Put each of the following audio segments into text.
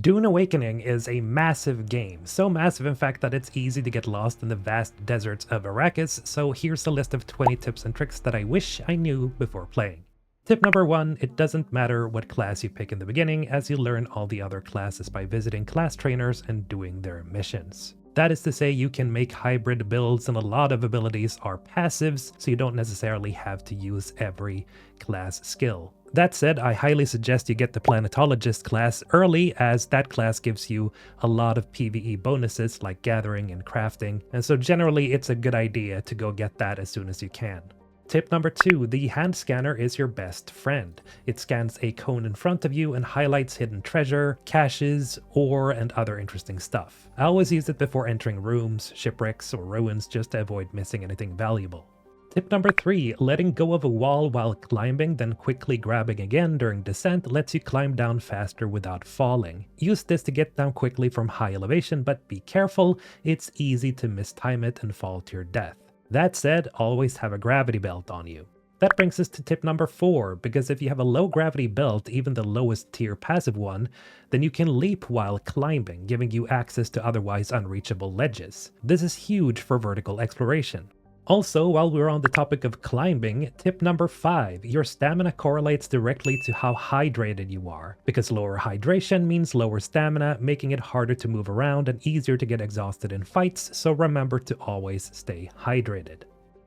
Dune Awakening is a massive game, so massive in fact that it's easy to get lost in the vast deserts of Arrakis, so here's a list of 20 tips and tricks that I wish I knew before playing. Tip number 1, it doesn't matter what class you pick in the beginning, as you learn all the other classes by visiting class trainers and doing their missions. That is to say, you can make hybrid builds and a lot of abilities are passives, so you don't necessarily have to use every class skill. That said, I highly suggest you get the Planetologist class early, as that class gives you a lot of PvE bonuses like gathering and crafting, and so generally it's a good idea to go get that as soon as you can. Tip number 2, the hand scanner is your best friend. It scans a cone in front of you and highlights hidden treasure, caches, ore, and other interesting stuff. I always use it before entering rooms, shipwrecks, or ruins just to avoid missing anything valuable. Tip number 3, letting go of a wall while climbing, then quickly grabbing again during descent lets you climb down faster without falling. Use this to get down quickly from high elevation, but be careful, it's easy to mistime it and fall to your death. That said, always have a gravity belt on you. That brings us to tip number 4, because if you have a low gravity belt, even the lowest tier passive one, then you can leap while climbing, giving you access to otherwise unreachable ledges. This is huge for vertical exploration. Also, while we're on the topic of climbing, tip number 5, your stamina correlates directly to how hydrated you are, because lower hydration means lower stamina, making it harder to move around and easier to get exhausted in fights, so remember to always stay hydrated.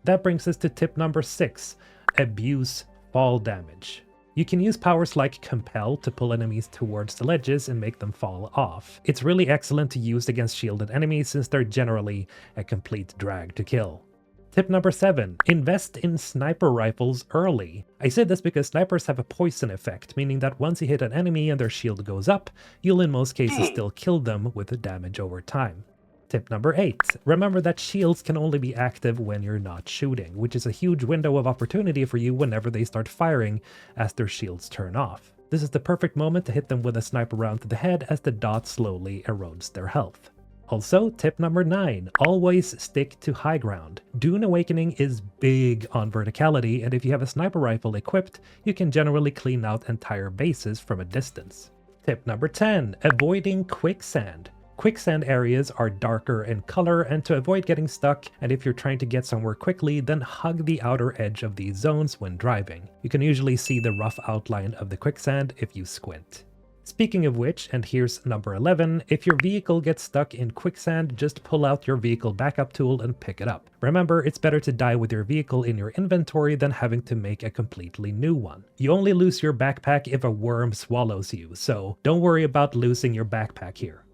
That brings us to tip number 6, abuse fall damage. You can use powers like Compel to pull enemies towards the ledges and make them fall off. It's really excellent to use against shielded enemies since they're generally a complete drag to kill. Tip number 7, invest in sniper rifles early. I say this because snipers have a poison effect, meaning that once you hit an enemy and their shield goes up, you'll in most cases still kill them with the damage over time. Tip number 8, remember that shields can only be active when you're not shooting, which is a huge window of opportunity for you whenever they start firing as their shields turn off. This is the perfect moment to hit them with a sniper round to the head as the dot slowly erodes their health. Also, tip number 9, always stick to high ground. Dune Awakening is big on verticality, and if you have a sniper rifle equipped, you can generally clean out entire bases from a distance. Tip number 10, avoiding quicksand. Quicksand areas are darker in color, and to avoid getting stuck, and if you're trying to get somewhere quickly, then hug the outer edge of these zones when driving. You can usually see the rough outline of the quicksand if you squint. Speaking of which, and here's number 11, if your vehicle gets stuck in quicksand, just pull out your vehicle backup tool and pick it up. Remember, it's better to die with your vehicle in your inventory than having to make a completely new one. You only lose your backpack if a worm swallows you, so don't worry about losing your backpack here.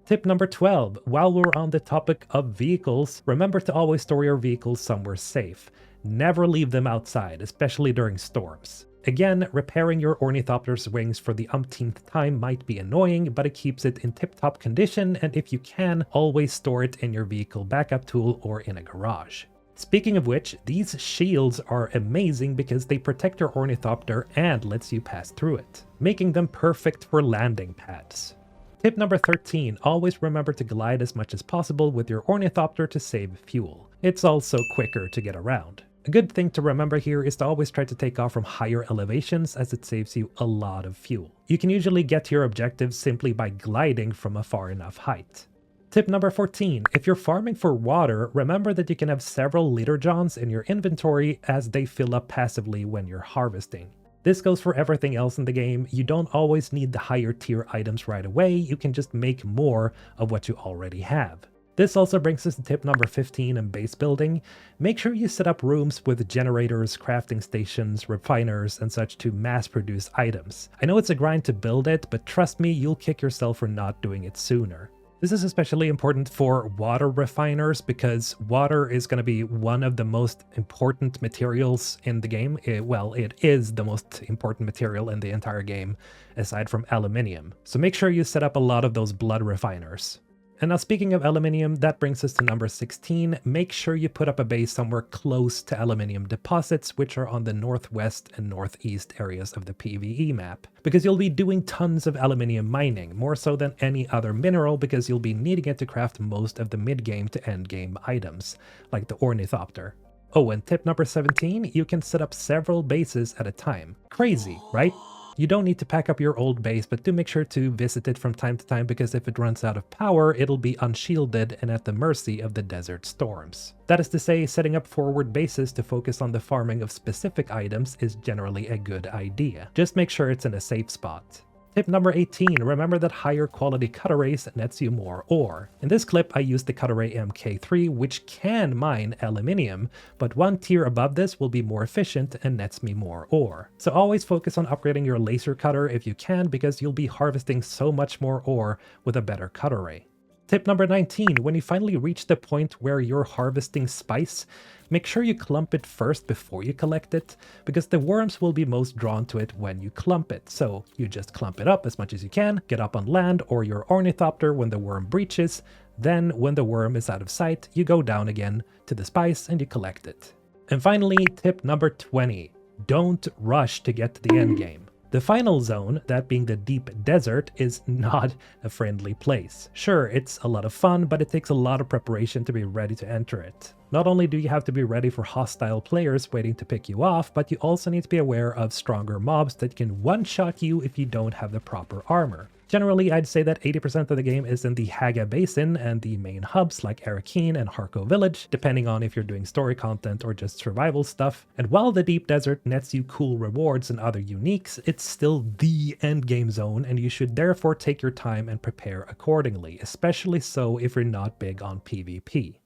Tip number 12, while we're on the topic of vehicles, remember to always store your vehicles somewhere safe. Never leave them outside, especially during storms. Again, repairing your ornithopter's wings for the umpteenth time might be annoying, but it keeps it in tip-top condition, and if you can, always store it in your vehicle backup tool or in a garage. Speaking of which, these shields are amazing because they protect your ornithopter and lets you pass through it, making them perfect for landing pads. Tip number 13, always remember to glide as much as possible with your ornithopter to save fuel. It's also quicker to get around. A good thing to remember here is to always try to take off from higher elevations, as it saves you a lot of fuel. You can usually get to your objectives simply by gliding from a far enough height. Tip number 14, if you're farming for water, remember that you can have several liter johns in your inventory as they fill up passively when you're harvesting. This goes for everything else in the game. You don't always need the higher tier items right away, you can just make more of what you already have. This also brings us to tip number 15 in base building. Make sure you set up rooms with generators, crafting stations, refiners, and such to mass produce items. I know it's a grind to build it, but trust me, you'll kick yourself for not doing it sooner. This is especially important for water refiners because water is going to be one of the most important materials in the game. It is the most important material in the entire game, aside from aluminium. So make sure you set up a lot of those blood refiners. And now speaking of aluminium, that brings us to number 16. Make sure you put up a base somewhere close to aluminium deposits, which are on the northwest and northeast areas of the PvE map. Because you'll be doing tons of aluminium mining, more so than any other mineral, because you'll be needing it to craft most of the mid-game to end-game items, like the ornithopter. Oh, and tip number 17, you can set up several bases at a time. Crazy, right? You don't need to pack up your old base, but do make sure to visit it from time to time because if it runs out of power, it'll be unshielded and at the mercy of the desert storms. That is to say, setting up forward bases to focus on the farming of specific items is generally a good idea. Just make sure it's in a safe spot. Tip number 18, remember that higher quality Cutterays nets you more ore. In this clip, I used the Cutteray MK3, which can mine aluminium, but one tier above this will be more efficient and nets me more ore. So always focus on upgrading your laser cutter if you can, because you'll be harvesting so much more ore with a better Cutteray. Tip number 19, when you finally reach the point where you're harvesting spice, make sure you clump it first before you collect it, because the worms will be most drawn to it when you clump it. So you just clump it up as much as you can, get up on land or your ornithopter when the worm breaches, then when the worm is out of sight, you go down again to the spice and you collect it. And finally, tip number 20, don't rush to get to the end game. The final zone, that being the deep desert, is not a friendly place. Sure, it's a lot of fun, but it takes a lot of preparation to be ready to enter it. Not only do you have to be ready for hostile players waiting to pick you off, but you also need to be aware of stronger mobs that can one-shot you if you don't have the proper armor. Generally, I'd say that 80% of the game is in the Haga Basin and the main hubs like Arakeen and Harko Village, depending on if you're doing story content or just survival stuff. And while the deep desert nets you cool rewards and other uniques, it's still the endgame zone, and you should therefore take your time and prepare accordingly, especially so if you're not big on PvP.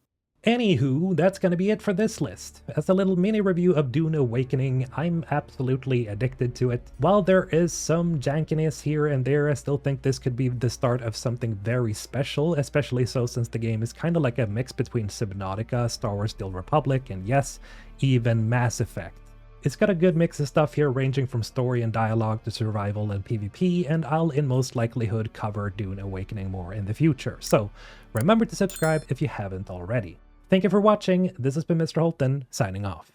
Anywho, that's gonna be it for this list. As a little mini review of Dune Awakening, I'm absolutely addicted to it. While there is some jankiness here and there, I still think this could be the start of something very special, especially so since the game is kind of like a mix between Subnautica, Star Wars The Old Republic, and yes, even Mass Effect. It's got a good mix of stuff here ranging from story and dialogue to survival and PvP, and I'll in most likelihood cover Dune Awakening more in the future, so remember to subscribe if you haven't already. Thank you for watching, this has been Mr. Holton, signing off.